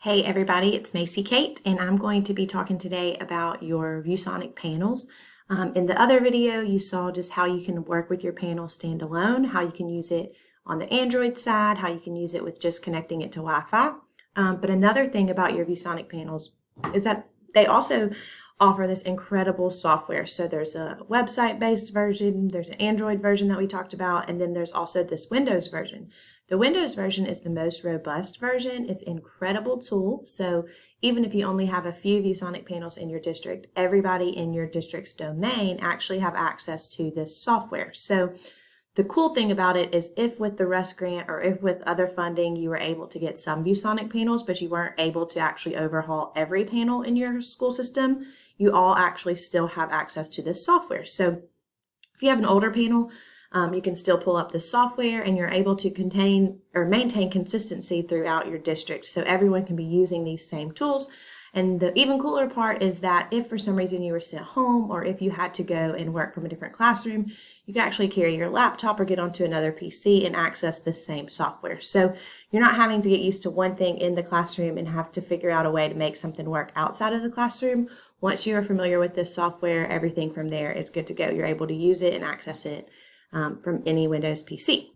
Hey everybody, it's Macy Kate, and I'm going to be talking today about your ViewSonic panels. In the other video, you saw just how you can work with your panel standalone, how you can use it on the Android side, how you can use it with just connecting it to Wi-Fi. But another thing about your ViewSonic panels is that they also offer this incredible software. So there's a website-based version, there's an Android version that we talked about, and then there's also this Windows version. The Windows version is the most robust version. It's an incredible tool. So even if you only have a few ViewSonic panels in your district, everybody in your district's domain actually have access to this software. So the cool thing about it is if with the RUS grant or if with other funding you were able to get some ViewSonic panels, but you weren't able to actually overhaul every panel in your school system, you all actually still have access to this software. So if you have an older panel, you can still pull up the software and you're able to contain or maintain consistency throughout your district. So everyone can be using these same tools. And the even cooler part is that if for some reason you were sent home or if you had to go and work from a different classroom, you can actually carry your laptop or get onto another PC and access the same software. So you're not having to get used to one thing in the classroom and have to figure out a way to make something work outside of the classroom. Once you are familiar with this software, everything from there is good to go. You're able to use it and access it from any Windows PC.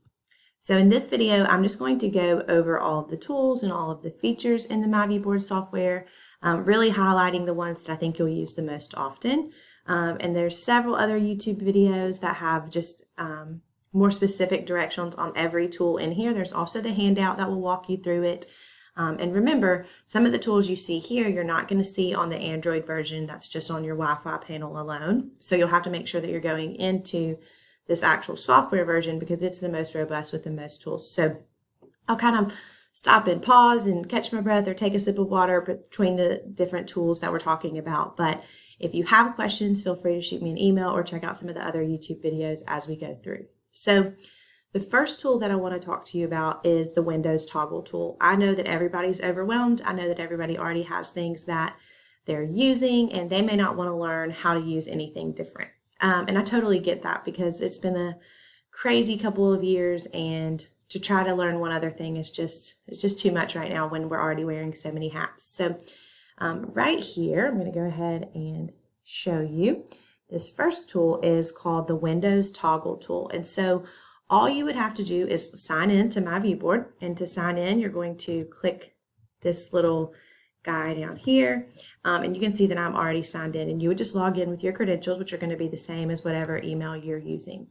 So in this video, I'm just going to go over all of the tools and all of the features in the MyViewboard software, really highlighting the ones that I think you'll use the most often. And there's several other YouTube videos that have just more specific directions on every tool in here. There's also the handout that will walk you through it. And remember, some of the tools you see here, you're not going to see on the Android version. That's just on your Wi-Fi panel alone. So you'll have to make sure that you're going into this actual software version because it's the most robust with the most tools. So I'll kind of stop and pause and catch my breath or take a sip of water between the different tools that we're talking about. But if you have questions, feel free to shoot me an email or check out some of the other YouTube videos as we go through. So the first tool that I want to talk to you about is the Windows toggle tool. I know that everybody's overwhelmed. I know that everybody already has things that they're using and they may not want to learn how to use anything different. And I totally get that because it's been a crazy couple of years and to try to learn one other thing is just too much right now when we're already wearing so many hats. So right here, I'm going to go ahead and show you. This first tool is called the Windows toggle tool. And so all you would have to do is sign in to MyViewboard. And to sign in, you're going to click this little guy down here, and you can see that I'm already signed in, and you would just log in with your credentials, which are going to be the same as whatever email you're using.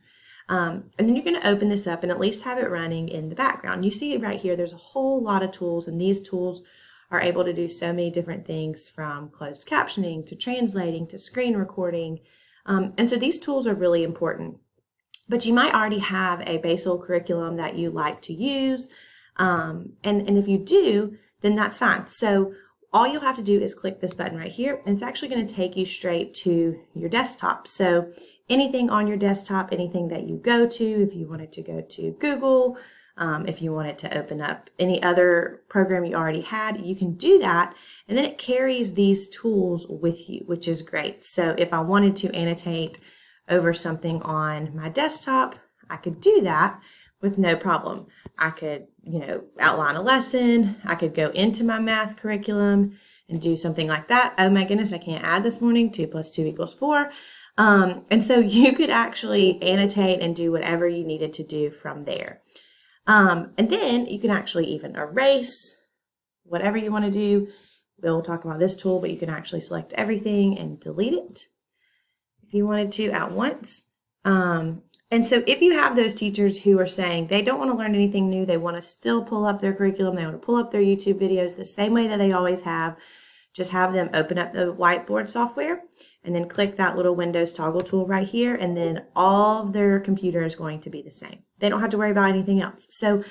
And then you're going to open this up and at least have it running in the background. You see right here, there's a whole lot of tools, and these tools are able to do so many different things from closed captioning to translating to screen recording. And so these tools are really important. But you might already have a basal curriculum that you like to use. And if you do, then that's fine. So all you'll have to do is click this button right here, and it's actually going to take you straight to your desktop. So anything on your desktop, anything that you go to, if you wanted to go to Google, if you wanted to open up any other program you already had, you can do that. And then it carries these tools with you, which is great. So if I wanted to annotate over something on my desktop, I could do that with no problem. I could, outline a lesson. I could go into my math curriculum and do something like that. Oh my goodness, I can't add this morning. 2 + 2 = 4. And so you could actually annotate and do whatever you needed to do from there. And then you can actually even erase whatever you want to do. We'll talk about this tool, but you can actually select everything and delete it if you wanted to at once. And so if you have those teachers who are saying they don't want to learn anything new, they want to still pull up their curriculum, they want to pull up their YouTube videos the same way that they always have, just have them open up the whiteboard software and then click that little Windows toggle tool right here, and then all of their computer is going to be the same. They don't have to worry about anything else. So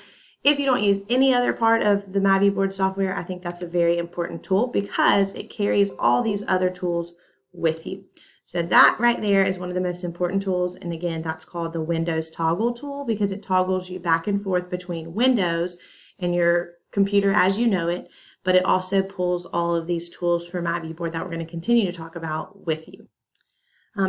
if you don't use any other part of the MyViewboard software, I think that's a very important tool because it carries all these other tools with you. So that right there is one of the most important tools. And again, that's called the Windows toggle tool because it toggles you back and forth between Windows and your computer as you know it. But it also pulls all of these tools for MyViewboard that we're going to continue to talk about with you.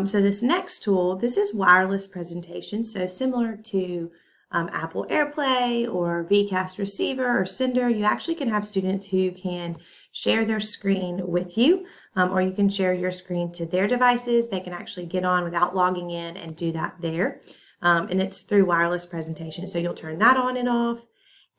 So this next tool, this is wireless presentation. So similar to Apple AirPlay or VCast receiver or sender, you actually can have students who can share their screen with you, or you can share your screen to their devices. They can actually get on without logging in and do that there. And it's through wireless presentation. So you'll turn that on and off.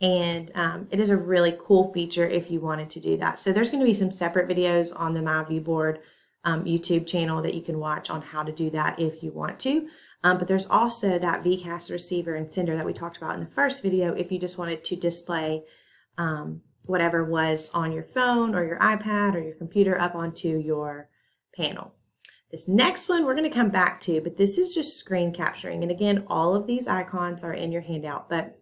And it is a really cool feature if you wanted to do that. So there's going to be some separate videos on the MyViewboard YouTube channel that you can watch on how to do that if you want to. But there's also that VCast receiver and sender that we talked about in the first video if you just wanted to display whatever was on your phone or your iPad or your computer up onto your panel. This next one we're going to come back to, but this is just screen capturing. And again, all of these icons are in your handout, but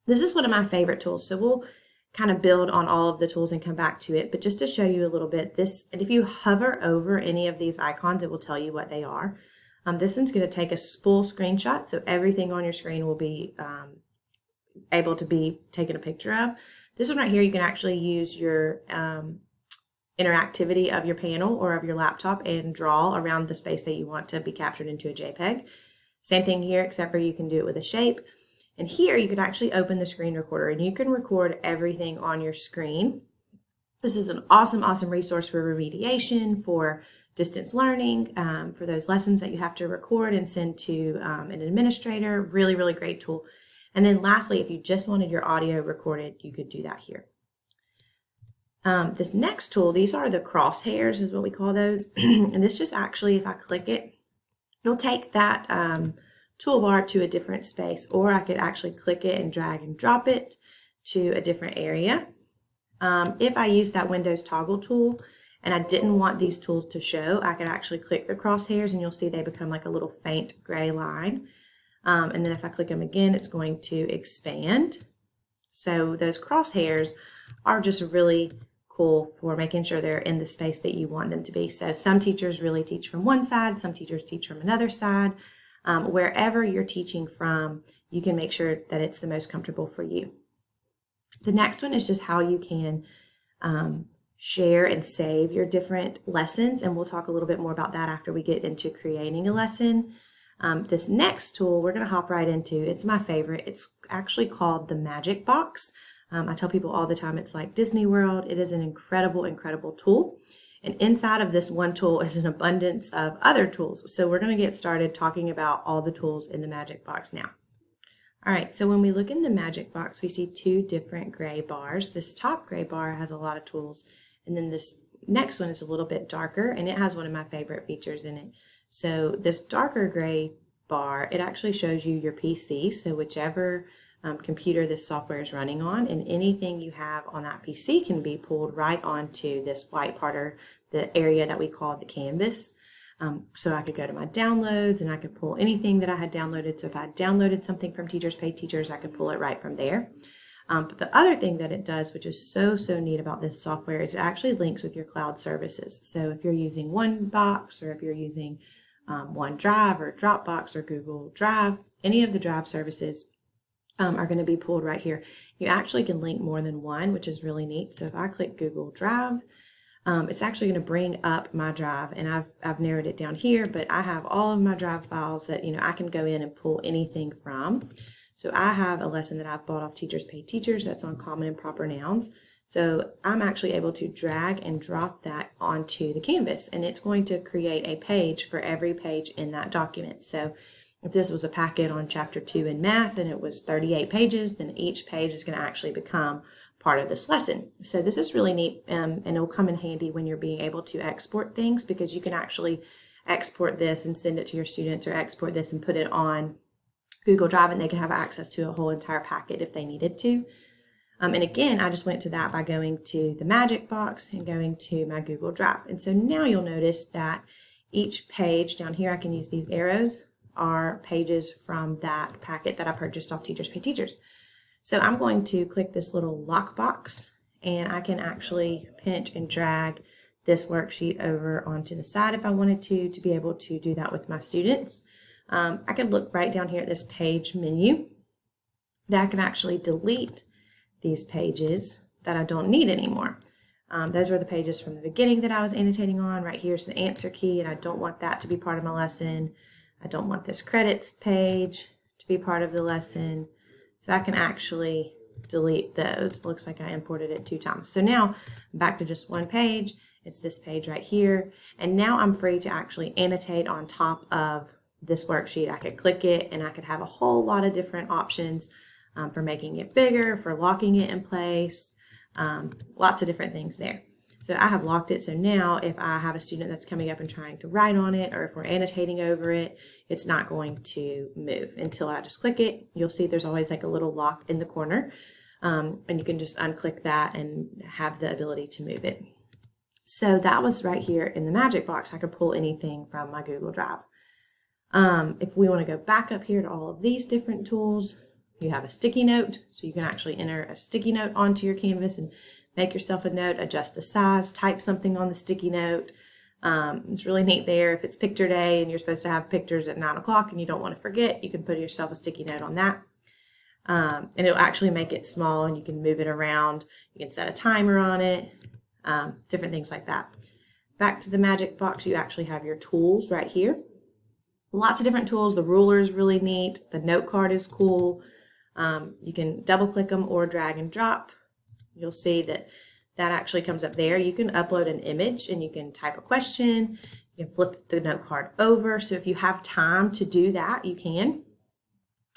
this is one of my favorite tools. So we'll kind of build on all of the tools and come back to it. But just to show you a little bit, and if you hover over any of these icons, it will tell you what they are. This one's going to take a full screenshot, so everything on your screen will be able to be taken a picture of. This one right here, you can actually use your interactivity of your panel or of your laptop and draw around the space that you want to be captured into a JPEG. Same thing here, except for you can do it with a shape. And here you could actually open the screen recorder and you can record everything on your screen. This is an awesome, awesome resource for remediation, for distance learning, for those lessons that you have to record and send to an administrator. Really, really great tool. And then lastly, if you just wanted your audio recorded, you could do that here. This next tool, these are the crosshairs is what we call those. And this just actually, if I click it, it'll take that toolbar to a different space, or I could actually click it and drag and drop it to a different area. If I use that Windows toggle tool and I didn't want these tools to show, I could actually click the crosshairs and you'll see they become like a little faint gray line. And then if I click them again, it's going to expand. So those crosshairs are just really cool for making sure they're in the space that you want them to be. So some teachers really teach from one side, some teachers teach from another side. Wherever you're teaching from, you can make sure that it's the most comfortable for you. The next one is just how you can share and save your different lessons, and we'll talk a little bit more about that after we get into creating a lesson. This next tool we're going to hop right into. It's my favorite. It's actually called the Magic Box. I tell people all the time it's like Disney World. It is an incredible, incredible tool. And inside of this one tool is an abundance of other tools. So we're going to get started talking about all the tools in the Magic Box now. All right, so when we look in the Magic Box, we see two different gray bars. This top gray bar has a lot of tools, and then this next one is a little bit darker, and it has one of my favorite features in it. So this darker gray bar, it actually shows you your PC, so whichever computer this software is running on, and anything you have on that PC can be pulled right onto this white part, or the area that we call the canvas. So I could go to my downloads and I could pull anything that I had downloaded. So if I had downloaded something from Teachers Pay Teachers, I could pull it right from there. But the other thing that it does, which is so neat about this software, is it actually links with your cloud services. So if you're using OneBox, or if you're using OneDrive or Dropbox or Google Drive, any of the Drive services are going to be pulled right here. You actually can link more than one, which is really neat. So if I click Google Drive, it's actually going to bring up my drive, and I've narrowed it down here, but I have all of my drive files that I can go in and pull anything from. So I have a lesson that I've bought off Teachers Pay Teachers that's on common and proper nouns. So I'm actually able to drag and drop that onto the canvas, and it's going to create a page for every page in that document. So if this was a packet on chapter 2 in math and it was 38 pages, then each page is going to actually become part of this lesson. So this is really neat, and it'll come in handy when you're being able to export things, because you can actually export this and send it to your students, or export this and put it on Google Drive, and they can have access to a whole entire packet if they needed to. And again, I just went to that by going to the Magic Box and going to my Google Drive. And so now you'll notice that each page down here, I can use these arrows, are pages from that packet that I purchased off Teachers Pay Teachers. So I'm going to click this little lockbox, and I can actually pinch and drag this worksheet over onto the side if I wanted to be able to do that with my students. I could look right down here at this page menu, that I can actually delete these pages that I don't need anymore. Those are the pages from the beginning that I was annotating on. Right here's the answer key, and I don't want that to be part of my lesson. I don't want this credits page to be part of the lesson. So I can actually delete those. Looks like I imported it 2 times. So now I'm back to just one page. It's this page right here. And now I'm free to actually annotate on top of this worksheet. I could click it and I could have a whole lot of different options for making it bigger, for locking it in place, lots of different things there. So I have locked it. So now if I have a student that's coming up and trying to write on it, or if we're annotating over it, it's not going to move until I just click it. You'll see there's always like a little lock in the corner, and you can just unclick that and have the ability to move it. So that was right here in the magic box. I could pull anything from my Google Drive. If we want to go back up here to all of these different tools, you have a sticky note. So you can actually enter a sticky note onto your canvas and make yourself a note, adjust the size, type something on the sticky note. It's really neat there. If it's picture day and you're supposed to have pictures at 9 o'clock and you don't want to forget, you can put yourself a sticky note on that. And it'll actually make it small and you can move it around. You can set a timer on it, different things like that. Back to the magic box, you actually have your tools right here. Lots of different tools. The ruler is really neat. The note card is cool. You can double click them or drag and drop. You'll see that that actually comes up there. You can upload an image and you can type a question. You can flip the note card over. So if you have time to do that, you can.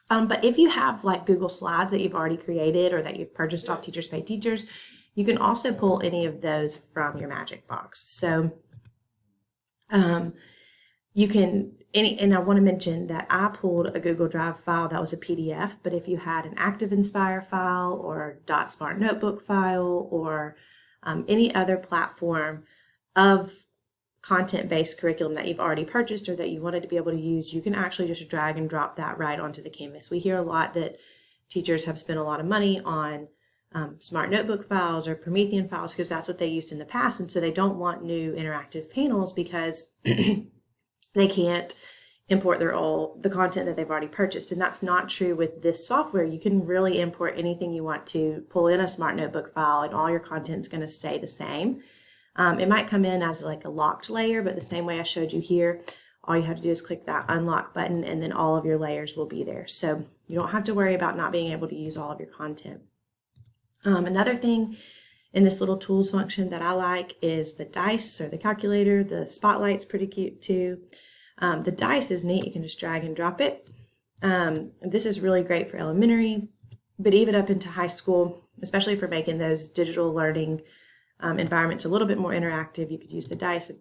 But if you have like Google Slides that you've already created or that you've purchased off Teachers Pay Teachers, you can also pull any of those from your magic box. So you can, and I want to mention that I pulled a Google Drive file that was a PDF, but if you had an Active Inspire file or .smart notebook file or any other platform of content-based curriculum that you've already purchased or that you wanted to be able to use, you can actually just drag and drop that right onto the canvas. We hear a lot that teachers have spent a lot of money on smart notebook files or Promethean files because that's what they used in the past, and so they don't want new interactive panels because they can't import the content that they've already purchased. And that's not true with this software. You can really import anything you want to, pull in a smart notebook file, and all your content is going to stay the same. It might come in as like a locked layer, but the same way I showed you here, all you have to do is click that unlock button and then all of your layers will be there. So you don't have to worry about not being able to use all of your content. Another thing in this little tools function that I like is the dice or the calculator. The spotlight's pretty cute too. The dice is neat. You can just drag and drop it. This is really great for elementary, but even up into high school, especially for making those digital learning environments a little bit more interactive. You could use the dice and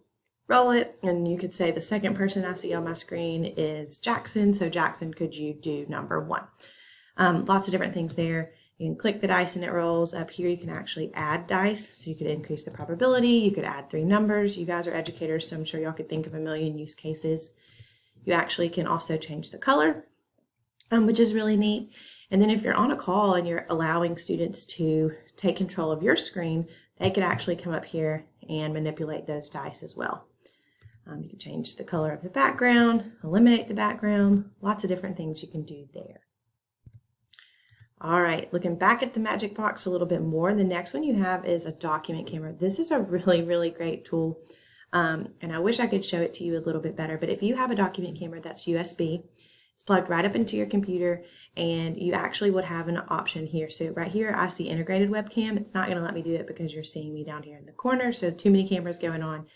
roll it, and you could say the second person I see on my screen is Jackson. So Jackson, could you do number 1? Lots of different things there. You can click the dice and it rolls. Up here you can actually add dice, so you could increase the probability. You could add 3 numbers. You guys are educators, so I'm sure y'all could think of a million use cases. You actually can also change the color, which is really neat. And then if you're on a call and you're allowing students to take control of your screen, they could actually come up here and manipulate those dice as well. You can change the color of the background, eliminate the background, lots of different things you can do there. All right, looking back at the magic box a little bit more, the next one you have is a document camera. This is a really, really great tool, and I wish I could show it to you a little bit better, but if you have a document camera that's USB, it's plugged right up into your computer, and you actually would have an option here. So right here, I see integrated webcam. It's not gonna let me do it because you're seeing me down here in the corner, so too many cameras going on.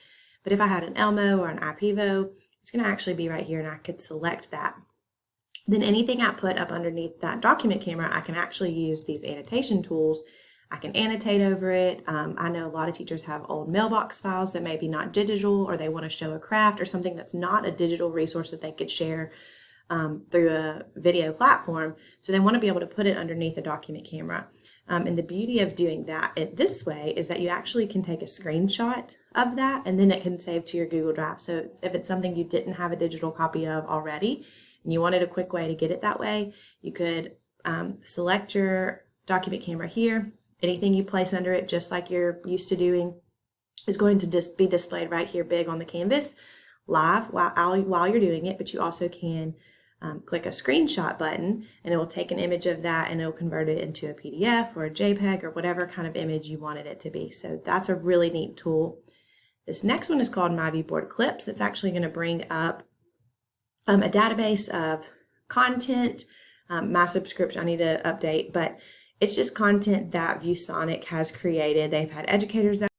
But if I had an Elmo or an iPivo, it's gonna actually be right here, and I could select that. Then anything I put up underneath that document camera, I can actually use these annotation tools. I can annotate over it. I know a lot of teachers have old mailbox files that may be not digital, or they want to show a craft or something that's not a digital resource that they could share through a video platform. So they want to be able to put it underneath a document camera. And the beauty of doing that this way is that you actually can take a screenshot of that, and then it can save to your Google Drive. So if it's something you didn't have a digital copy of already, and you wanted a quick way to get it that way, you could select your document camera here. Anything you place under it, just like you're used to doing, is going to just be displayed right here big on the canvas live while you're doing it. But you also can click a screenshot button, and it will take an image of that and it will convert it into a PDF or a JPEG or whatever kind of image you wanted it to be. So that's a really neat tool. This next one is called MyViewboard Clips. It's actually going to bring up a database of content My subscription, I need to update, but it's just content that ViewSonic has created. They've had educators that